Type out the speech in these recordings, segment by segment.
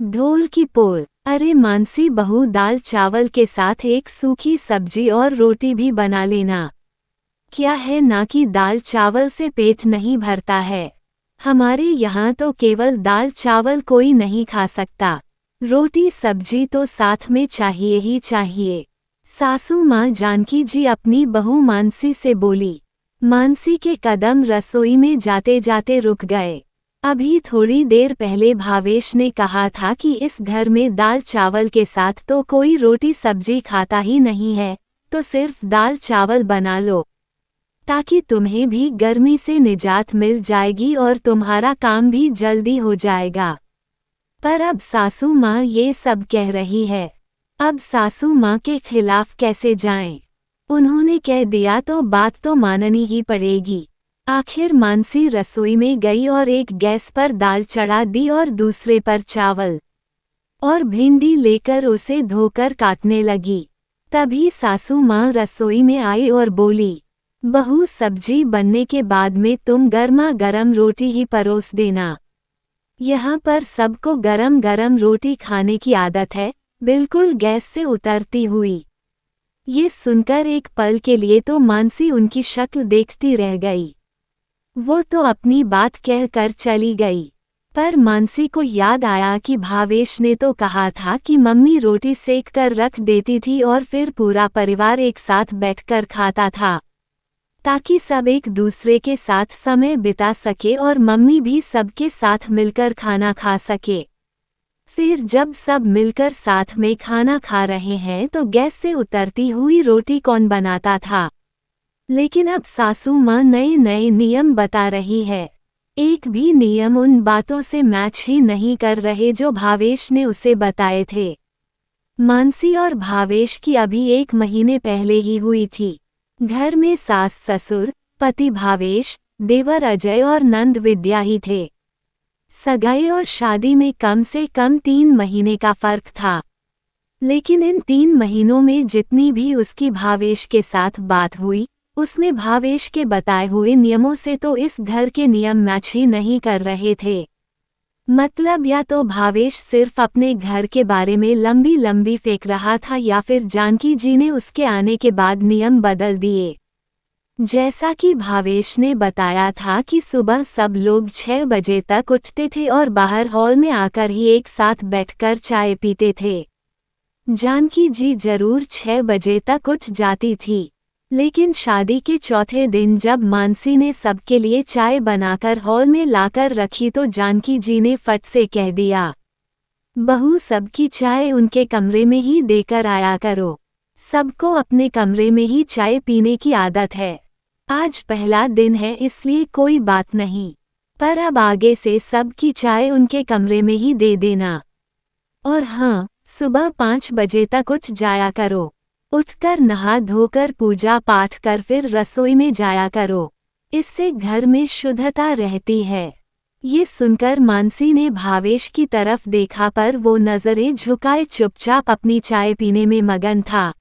ढोल की पोल। अरे मानसी बहू, दाल चावल के साथ एक सूखी सब्जी और रोटी भी बना लेना। क्या है ना कि दाल चावल से पेट नहीं भरता है। हमारे यहाँ तो केवल दाल चावल कोई नहीं खा सकता, रोटी सब्जी तो साथ में चाहिए ही चाहिए। सासू माँ जानकी जी अपनी बहू मानसी से बोली। मानसी के कदम रसोई में जाते जाते रुक गए। अभी थोड़ी देर पहले भावेश ने कहा था कि इस घर में दाल चावल के साथ तो कोई रोटी सब्जी खाता ही नहीं है, तो सिर्फ दाल चावल बना लो, ताकि तुम्हें भी गर्मी से निजात मिल जाएगी और तुम्हारा काम भी जल्दी हो जाएगा। पर अब सासू माँ ये सब कह रही है, अब सासू माँ के खिलाफ कैसे जाएं? उन्होंने कह दिया तो बात तो माननी ही पड़ेगी। आखिर मानसी रसोई में गई और एक गैस पर दाल चढ़ा दी और दूसरे पर चावल और भिंडी लेकर उसे धोकर काटने लगी। तभी सासू माँ रसोई में आई और बोली, बहू सब्जी बनने के बाद में तुम गर्मा गरम रोटी ही परोस देना। यहाँ पर सबको गरम गरम रोटी खाने की आदत है, बिल्कुल गैस से उतरती हुई। ये सुनकर एक पल के लिए तो मानसी उनकी शक्ल देखती रह गई। वो तो अपनी बात कह कर चली गई, पर मानसी को याद आया कि भावेश ने तो कहा था कि मम्मी रोटी सेक कर रख देती थी और फिर पूरा परिवार एक साथ बैठकर खाता था, ताकि सब एक दूसरे के साथ समय बिता सके और मम्मी भी सबके साथ मिलकर खाना खा सके। फिर जब सब मिलकर साथ में खाना खा रहे हैं तो गैस से उतरती हुई रोटी कौन बनाता था? लेकिन अब सासू माँ नए नए नियम बता रही है। एक भी नियम उन बातों से मैच ही नहीं कर रहे जो भावेश ने उसे बताए थे। मानसी और भावेश की अभी 1 महीने पहले ही हुई थी। घर में सास ससुर, पति भावेश, देवर अजय और नंद विद्या ही थे। सगाई और शादी में कम से कम 3 महीने का फर्क था। लेकिन इन 3 महीनों में जितनी भी उसकी भावेश के साथ बात हुई, उसमें भावेश के बताए हुए नियमों से तो इस घर के नियम मैच ही नहीं कर रहे थे। मतलब या तो भावेश सिर्फ अपने घर के बारे में लंबी लंबी फेंक रहा था या फिर जानकी जी ने उसके आने के बाद नियम बदल दिए। जैसा कि भावेश ने बताया था कि सुबह सब लोग 6 बजे तक उठते थे और बाहर हॉल में आकर ही एक साथ बैठकर चाय पीते थे। जानकी जी जरूर 6 बजे तक उठ जाती थी, लेकिन शादी के चौथे दिन जब मानसी ने सबके लिए चाय बनाकर हॉल में लाकर रखी तो जानकी जी ने फट से कह दिया, बहू सबकी चाय उनके कमरे में ही देकर आया करो। सबको अपने कमरे में ही चाय पीने की आदत है। आज पहला दिन है इसलिए कोई बात नहीं, पर अब आगे से सबकी चाय उनके कमरे में ही दे देना। और हाँ, सुबह 5 बजे तक उठ जाया करो। उठकर नहा धोकर पूजा पाठ कर फिर रसोई में जाया करो। इससे घर में शुद्धता रहती है। ये सुनकर मानसी ने भावेश की तरफ देखा, पर वो नजरें झुकाए चुपचाप अपनी चाय पीने में मगन था।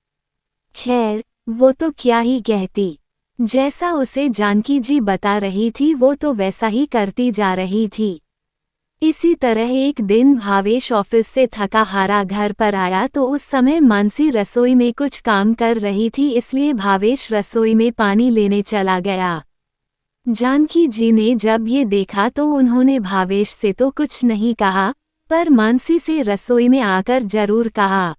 खैर, वो तो क्या ही कहती। जैसा उसे जानकी जी बता रही थी वो तो वैसा ही करती जा रही थी। इसी तरह एक दिन भावेश ऑफिस से थका हारा घर पर आया तो उस समय मानसी रसोई में कुछ काम कर रही थी, इसलिए भावेश रसोई में पानी लेने चला गया। जानकी जी ने जब ये देखा तो उन्होंने भावेश से तो कुछ नहीं कहा, पर मानसी से रसोई में आकर जरूर कहा,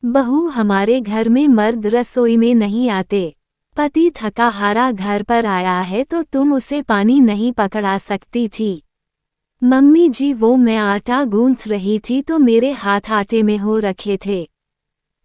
बहू हमारे घर में मर्द रसोई में नहीं आते। पति थका हारा घर पर आया है तो तुम उसे पानी नहीं पकड़ा सकती थी। मम्मी जी वो मैं आटा गूंथ रही थी तो मेरे हाथ आटे में हो रखे थे।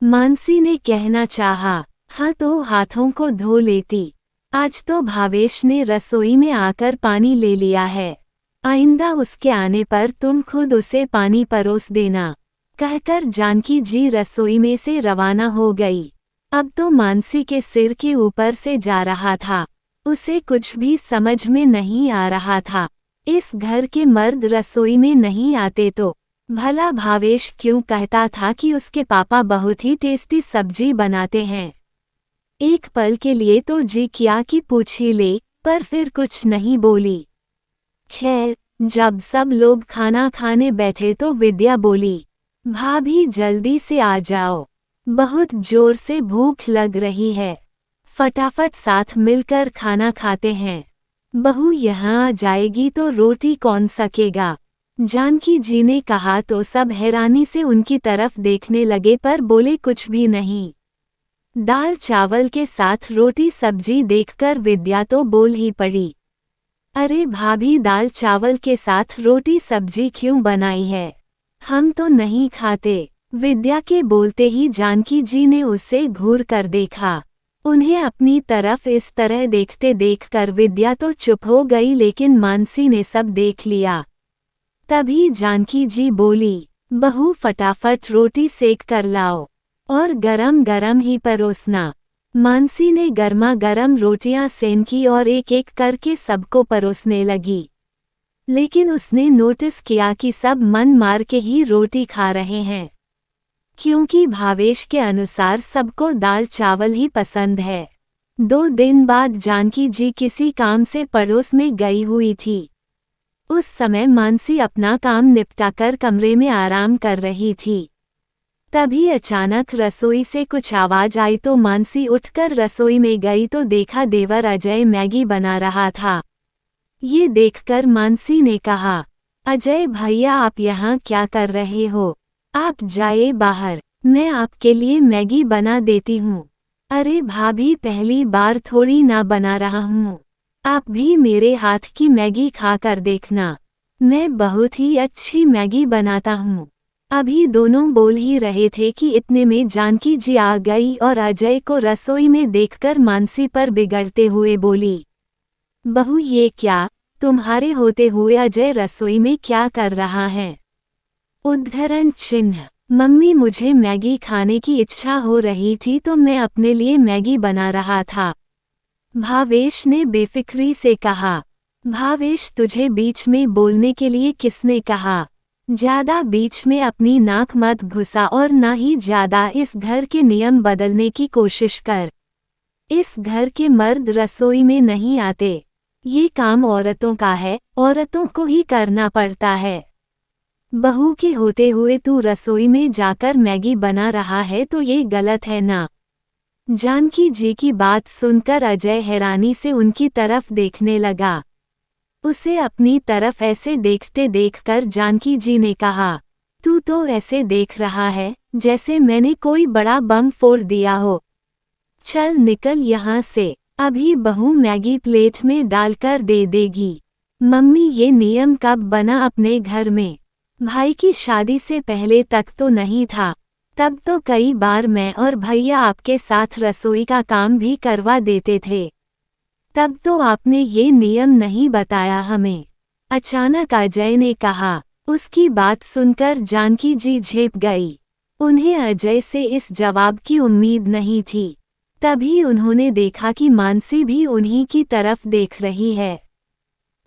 मानसी ने कहना चाहा, हाँ तो हाथों को धो लेती। आज तो भावेश ने रसोई में आकर पानी ले लिया है, आइंदा उसके आने पर तुम खुद उसे पानी परोस देना, कहकर जानकी जी रसोई में से रवाना हो गई। अब तो मानसी के सिर के ऊपर से जा रहा था, उसे कुछ भी समझ में नहीं आ रहा था। इस घर के मर्द रसोई में नहीं आते तो भला भावेश क्यों कहता था कि उसके पापा बहुत ही टेस्टी सब्जी बनाते हैं। एक पल के लिए तो जी किया कि पूछ ही ले, पर फिर कुछ नहीं बोली। खैर, जब सब लोग खाना खाने बैठे तो विद्या बोली, भाभी जल्दी से आ जाओ, बहुत जोर से भूख लग रही है, फटाफट साथ मिलकर खाना खाते हैं। बहू यहाँ आ जाएगी तो रोटी कौन सकेगा? जानकी जी ने कहा तो सब हैरानी से उनकी तरफ देखने लगे पर बोले कुछ भी नहीं। दाल चावल के साथ रोटी सब्जी देखकर विद्या तो बोल ही पड़ी, अरे भाभी दाल चावल के साथ रोटी सब्जी क्यों बनाई है? हम तो नहीं खाते। विद्या के बोलते ही जानकी जी ने उसे घूर कर देखा। उन्हें अपनी तरफ इस तरह देखते देखकर विद्या तो चुप हो गई, लेकिन मानसी ने सब देख लिया। तभी जानकी जी बोली, बहू फटाफट रोटी सेक कर लाओ और गरम गरम ही परोसना। मानसी ने गर्मा गर्म रोटियां सेंकी और एक एक करके सबको परोसने लगी। लेकिन उसने नोटिस किया कि सब मन मार के ही रोटी खा रहे हैं, क्योंकि भावेश के अनुसार सबको दाल चावल ही पसंद है। 2 दिन बाद जानकी जी किसी काम से पड़ोस में गई हुई थी। उस समय मानसी अपना काम निपटाकर कमरे में आराम कर रही थी। तभी अचानक रसोई से कुछ आवाज आई तो मानसी उठकर रसोई में गई तो देखा देवर अजय मैगी बना रहा था। ये देखकर मानसी ने कहा, अजय भैया आप यहाँ क्या कर रहे हो? आप जाइए बाहर, मैं आपके लिए मैगी बना देती हूँ। अरे भाभी पहली बार थोड़ी ना बना रहा हूँ, आप भी मेरे हाथ की मैगी खाकर देखना, मैं बहुत ही अच्छी मैगी बनाता हूँ। अभी दोनों बोल ही रहे थे कि इतने में जानकी जी आ गई और अजय को रसोई में देखकर मानसी पर बिगड़ते हुए बोली, बहू ये क्या, तुम्हारे होते हुए अजय रसोई में क्या कर रहा है? उद्धरण चिन्ह। मम्मी मुझे मैगी खाने की इच्छा हो रही थी तो मैं अपने लिए मैगी बना रहा था, भावेश ने बेफिक्री से कहा। भावेश तुझे बीच में बोलने के लिए किसने कहा? ज्यादा बीच में अपनी नाक मत घुसा और ना ही ज्यादा इस घर के नियम बदलने की कोशिश कर। इस घर के मर्द रसोई में नहीं आते, ये काम औरतों का है, औरतों को ही करना पड़ता है। बहू के होते हुए तू रसोई में जाकर मैगी बना रहा है तो ये गलत है ना? जानकी जी की बात सुनकर अजय हैरानी से उनकी तरफ देखने लगा। उसे अपनी तरफ ऐसे देखते देखकर जानकी जी ने कहा, तू तो ऐसे देख रहा है जैसे मैंने कोई बड़ा बम फोड़ दिया हो। चल निकल यहाँ से, अभी बहू मैगी प्लेट में डालकर दे देगी। मम्मी ये नियम कब बना अपने घर में? भाई की शादी से पहले तक तो नहीं था, तब तो कई बार मैं और भैया आपके साथ रसोई का काम भी करवा देते थे, तब तो आपने ये नियम नहीं बताया हमें। अचानक अजय ने कहा। उसकी बात सुनकर जानकी जी झेप गई। उन्हें अजय से इस जवाब की उम्मीद नहीं थी। तभी उन्होंने देखा कि मानसी भी उन्हीं की तरफ देख रही है।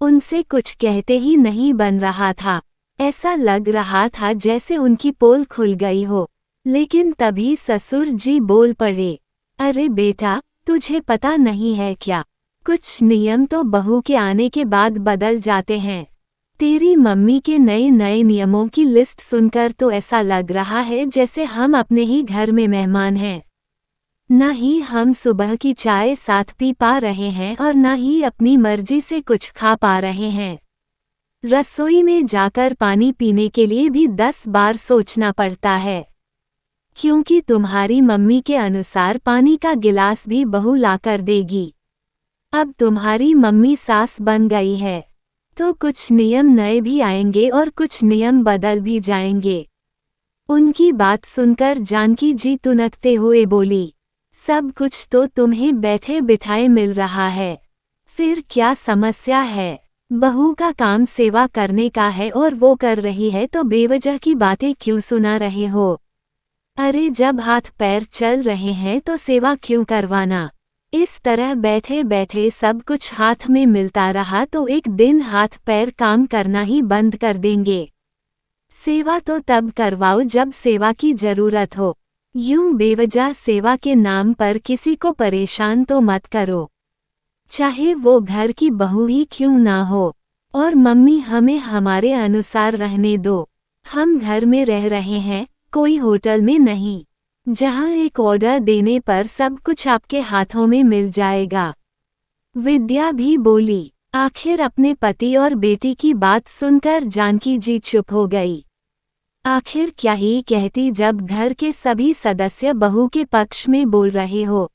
उनसे कुछ कहते ही नहीं बन रहा था, ऐसा लग रहा था जैसे उनकी पोल खुल गई हो। लेकिन तभी ससुर जी बोल पड़े, अरे बेटा तुझे पता नहीं है क्या, कुछ नियम तो बहू के आने के बाद बदल जाते हैं। तेरी मम्मी के नए नए नियमों की लिस्ट सुनकर तो ऐसा लग रहा है जैसे हम अपने ही घर में मेहमान हैं। न ही हम सुबह की चाय साथ पी पा रहे हैं और न ही अपनी मर्जी से कुछ खा पा रहे हैं। रसोई में जाकर पानी पीने के लिए भी 10 बार सोचना पड़ता है, क्योंकि तुम्हारी मम्मी के अनुसार पानी का गिलास भी बहू लाकर देगी। अब तुम्हारी मम्मी सास बन गई है तो कुछ नियम नए भी आएंगे और कुछ नियम बदल भी जाएंगे। उनकी बात सुनकर जानकी जी तुनकते हुए बोली, सब कुछ तो तुम्हें बैठे बिठाए मिल रहा है, फिर क्या समस्या है? बहू का काम सेवा करने का है और वो कर रही है तो बेवजह की बातें क्यों सुना रहे हो? अरे जब हाथ पैर चल रहे हैं तो सेवा क्यों करवाना? इस तरह बैठे बैठे सब कुछ हाथ में मिलता रहा तो एक दिन हाथ पैर काम करना ही बंद कर देंगे। सेवा तो तब करवाओ जब सेवा की जरूरत हो, यूं बेवजह सेवा के नाम पर किसी को परेशान तो मत करो, चाहे वो घर की बहू ही क्यों ना हो। और मम्मी हमें हमारे अनुसार रहने दो। हम घर में रह रहे हैं, कोई होटल में नहीं, जहां एक ऑर्डर देने पर सब कुछ आपके हाथों में मिल जाएगा। विद्या भी बोली। आखिर अपने पति और बेटी की बात सुनकर जानकी जी चुप हो गई। आखिर क्या ही कहती जब घर के सभी सदस्य बहू के पक्ष में बोल रहे हो।